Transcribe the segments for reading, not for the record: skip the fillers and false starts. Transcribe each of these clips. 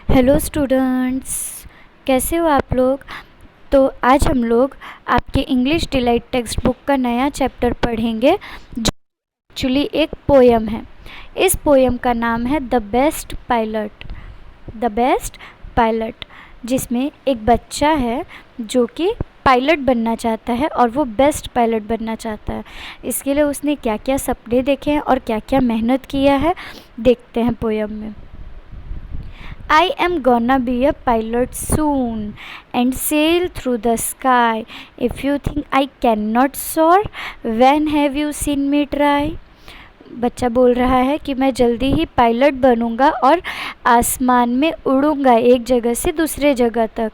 Hello students, कैसे हो आप लोग। तो आज हम लोग आपके इंग्लिश डिलाइट टेक्स्ट बुक का नया चैप्टर पढ़ेंगे जो एक्चुअली एक पोयम है। इस पोयम का नाम है the best pilot. The best pilot, जिसमें एक बच्चा है जो कि पायलट बनना चाहता है और वो बेस्ट पायलट बनना चाहता है। इसके लिए उसने क्या क्या सपने देखे हैं और क्या क्या मेहनत किया है, देखते हैं पोयम में। I am gonna be a pilot soon and sail through the sky. If you think I cannot soar, when have you seen me try? बच्चा बोल रहा है कि मैं जल्दी ही पायलट बनूंगा और आसमान में उड़ूंगा एक जगह से दूसरे जगह तक।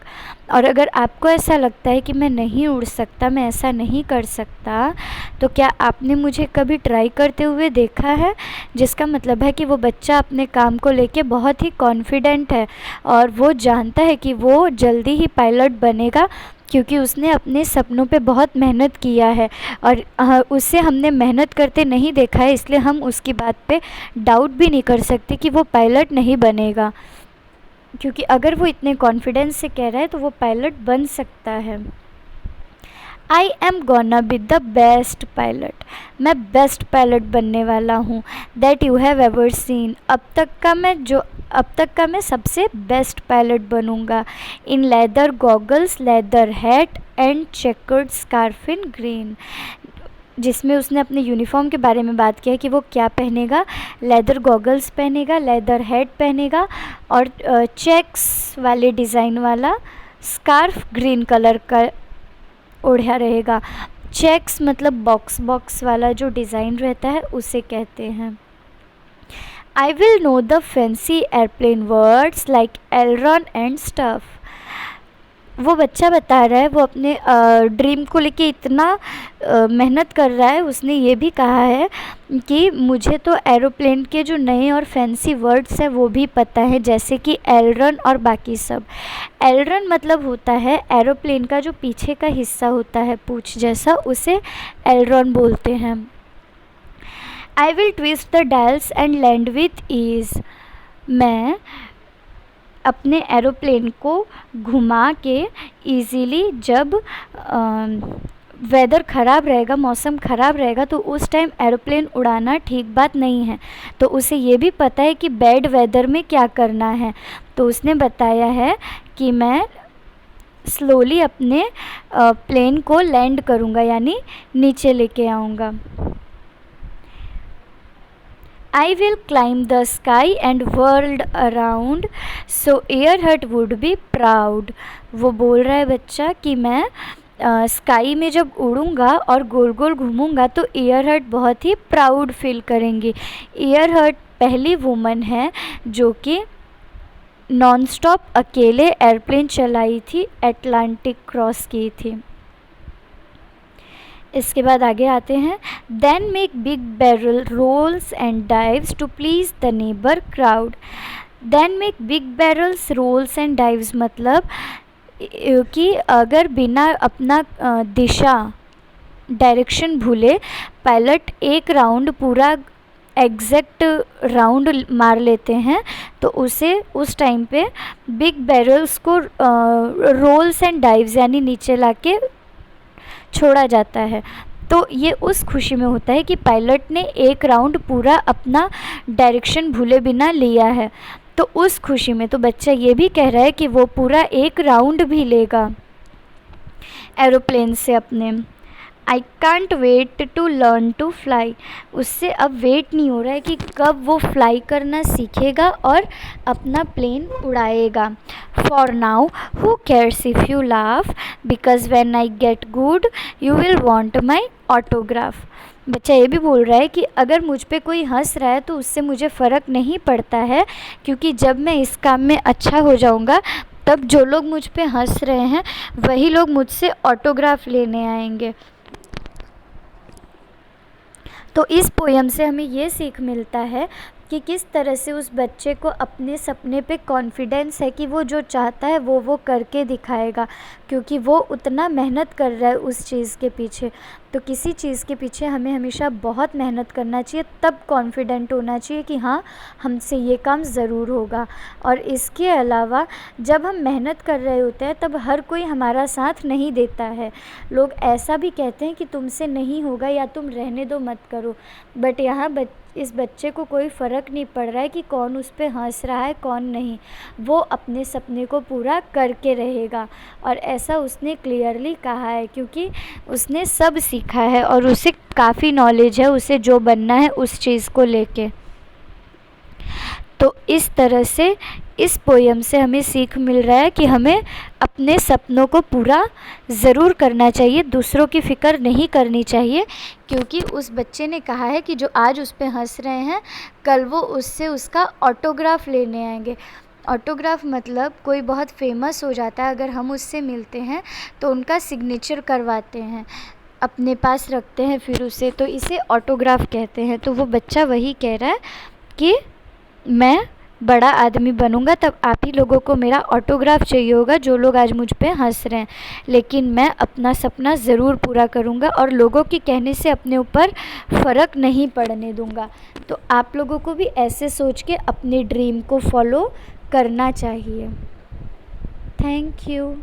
और अगर आपको ऐसा लगता है कि मैं नहीं उड़ सकता, मैं ऐसा नहीं कर सकता, तो क्या आपने मुझे कभी ट्राई करते हुए देखा है। जिसका मतलब है कि वो बच्चा अपने काम को लेके बहुत ही कॉन्फिडेंट है और वो जानता है कि वो जल्दी ही पायलट बनेगा, क्योंकि उसने अपने सपनों पे बहुत मेहनत किया है। और उसे हमने मेहनत करते नहीं देखा है, इसलिए हम उसकी बात पे डाउट भी नहीं कर सकते कि वो पायलट नहीं बनेगा, क्योंकि अगर वो इतने कॉन्फिडेंस से कह रहा है तो वो पायलट बन सकता है। I am gonna be the best pilot, मैं बेस्ट पायलट बनने वाला हूँ। That you have ever seen, अब तक का मैं सबसे बेस्ट पायलट बनूँगा। In leather goggles, leather hat and checkered scarf in green, जिसमें उसने अपने यूनिफॉर्म के बारे में बात किया कि वो क्या पहनेगा। लेदर गॉगल्स पहनेगा, लेदर हैट पहनेगा और चेक्स वाले डिज़ाइन वाला स्कार्फ ग्रीन कलर का ओढ़ा रहेगा। चेक्स मतलब बॉक्स बॉक्स वाला जो डिज़ाइन रहता है उसे कहते हैं। I will know the fancy airplane words like aileron and stuff. वो बच्चा बता रहा है, वो अपने ड्रीम को लेके इतना मेहनत कर रहा है। उसने ये भी कहा है कि मुझे तो एरोप्लेन के जो नए और फैंसी वर्ड्स हैं वो भी पता है, जैसे कि एलरन और बाकी सब। एलरन मतलब होता है एरोप्लेन का जो पीछे का हिस्सा होता है पूंछ जैसा, उसे एलरन बोलते हैं। I will twist the dials and land with ease, मैं अपने एरोप्लेन को घुमा के इजीली, जब वेदर ख़राब रहेगा, मौसम ख़राब रहेगा, तो उस टाइम एरोप्लेन उड़ाना ठीक बात नहीं है। तो उसे ये भी पता है कि बैड वेदर में क्या करना है। तो उसने बताया है कि मैं स्लोली अपने प्लेन को लैंड करूँगा, यानी नीचे लेके आऊँगा। I will climb the sky and world around so Earhart would be proud। वो बोल रहा है बच्चा कि मैं स्काई में जब उड़ूँगा और गोल गोल घूमूँगा तो ईयरहर्ट बहुत ही प्राउड फील करेंगी। ईयरहर्ट पहली वुमन है जो कि नॉन स्टॉप अकेले एयरप्लेन चलाई थी, अटलांटिक क्रॉस की थी। इसके बाद आगे आते हैं। Then make big barrel rolls and dives to please the neighbour crowd. Then make big barrels rolls and dives मतलब कि अगर बिना अपना दिशा डायरेक्शन भूले पायलट एक राउंड पूरा एग्जैक्ट राउंड मार लेते हैं, तो उसे उस टाइम पे बिग बैरल्स को रोल्स एंड डाइव्स यानी नीचे लाके छोड़ा जाता है। तो ये उस खुशी में होता है कि पायलट ने एक राउंड पूरा अपना डायरेक्शन भूले बिना लिया है। तो उस खुशी में तो बच्चा ये भी कह रहा है कि वो पूरा एक राउंड भी लेगा एरोप्लेन से अपने। I can't wait to learn to fly, उससे अब वेट नहीं हो रहा है कि कब वो फ्लाई करना सीखेगा और अपना प्लेन उड़ाएगा। For now who cares if you laugh, because when I get good you will want my autograph. बच्चा ये भी बोल रहा है कि अगर मुझ पे कोई हंस रहा है तो उससे मुझे फ़र्क नहीं पड़ता है, क्योंकि जब मैं इस काम में अच्छा हो जाऊंगा तब जो लोग मुझ पे हंस रहे हैं वही लोग मुझसे ऑटोग्राफ लेने आएंगे। तो इस पोयम से हमें ये सीख मिलता है कि किस तरह से उस बच्चे को अपने सपने पे कॉन्फिडेंस है कि वो जो चाहता है वो करके दिखाएगा, क्योंकि वो उतना मेहनत कर रहा है उस चीज़ के पीछे। तो किसी चीज़ के पीछे हमें हमेशा बहुत मेहनत करना चाहिए, तब कॉन्फिडेंट होना चाहिए कि हाँ, हमसे ये काम ज़रूर होगा। और इसके अलावा जब हम मेहनत कर रहे होते हैं तब हर कोई हमारा साथ नहीं देता है। लोग ऐसा भी कहते हैं कि तुमसे नहीं होगा या तुम रहने दो, मत करो। बट यहाँ इस बच्चे को कोई फ़र्क नहीं पड़ रहा है कि कौन उस पे हंस रहा है कौन नहीं। वो अपने सपने को पूरा करके रहेगा, और ऐसा उसने क्लियरली कहा है, क्योंकि उसने सब सीखा है और उसे काफ़ी नॉलेज है उसे जो बनना है उस चीज़ को लेके। तो इस तरह से इस पोयम से हमें सीख मिल रहा है कि हमें अपने सपनों को पूरा ज़रूर करना चाहिए, दूसरों की फ़िक्र नहीं करनी चाहिए। क्योंकि उस बच्चे ने कहा है कि जो आज उस पे हंस रहे हैं, कल वो उससे उसका ऑटोग्राफ लेने आएंगे। ऑटोग्राफ मतलब कोई बहुत फेमस हो जाता है, अगर हम उससे मिलते हैं तो उनका सिग्नेचर करवाते हैं, अपने पास रखते हैं फिर उसे, तो इसे ऑटोग्राफ कहते हैं। तो वो बच्चा वही कह रहा है कि मैं बड़ा आदमी बनूंगा तब आप ही लोगों को मेरा ऑटोग्राफ चाहिए होगा, जो लोग आज मुझ पे हंस रहे हैं, लेकिन मैं अपना सपना ज़रूर पूरा करूंगा और लोगों के कहने से अपने ऊपर फ़र्क नहीं पड़ने दूंगा। तो आप लोगों को भी ऐसे सोच के अपने ड्रीम को फॉलो करना चाहिए। Thank you.